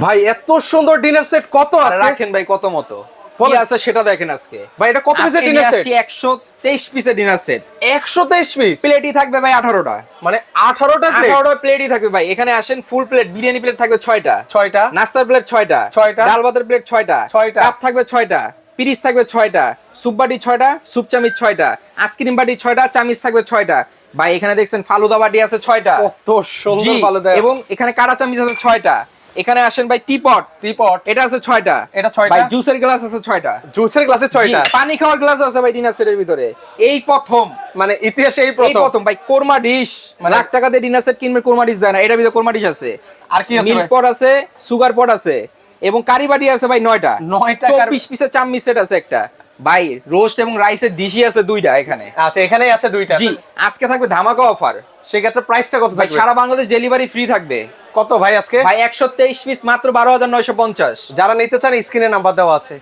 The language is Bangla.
ভাই এত সুন্দর ডিনার সেট কত আছে রাখেন ভাই কত মতো কি আছে সেটা দেখেন আজকে। ভাই এটা কত পিসের ডিনার সেট? 123 পিসের ডিনার সেট। 123 পিস প্লেটই থাকবে ভাই 18টা, মানে 18টা প্লেট। 18টা প্লেটই থাকবে ভাই। এখানে আসেন ফুল প্লেট, বিরিয়ানি প্লেট থাকবে 6টা, 6টা নাস্তার প্লেট 6টা, 6টা, ডাল ভাতের প্লেট 6টা, 6টা, কাপ থাকবে 6টা, পিরিচ থাকবে 6টা, সুপ বাটি 6টা, সুপ চামিচ 6টা, আইসক্রিম বাটি 6টা, চামিচ থাকবে 6টা। ভাই এখানে দেখছেন ফালুদা বাটি আছে 6টা, কত সুন্দর ভালো দেয়। এবং এখানে কারা চামিচ আছে 6টা। এখানে আসেন ভাই টিপট, এটা আছে 6টা, এটা 6টা। ভাই জুসের গ্লাস আছে 6টা, জুসের গ্লাসে 6টা, পানি খাওয়ার গ্লাস আছে ভাই ডিনার সেটের ভিতরে। এই প্রথম, মানে ইতিহাসে এই এই প্রথম। প্রথম ভাই কোরমা ডিশ, মানে লাখ টাকা দিয়ে ডিনার সেট কিনবে, কোরমা ডিশ দেয় না। এটার ভিতরে কোরমা ডিশ আছে, আর কি আছে মিল্ক ভাই? পট আছে, সুগার পট আছে, এবং কারি বাটি আছে ভাই 9টা, 9টা 24 পিসের চামচ সেট আছে একটা। ভাই রোস্ট এবং রাইসের ডিশই আছে 2টা এখানে। আচ্ছা এখানেই আছে 2টা। জি, আজকে থাকবে ধামাকা অফার। সেক্ষেত্রে প্রাইসটা কত ভাই থাকবে? সারা বাংলাদেশ ডেলিভারি ফ্রি থাকবে। কত ভাই আজকে? ভাই 123 পিস মাত্র 12,950। যারা নিতে চান স্ক্রিনে নাম্বার দেওয়া আছে।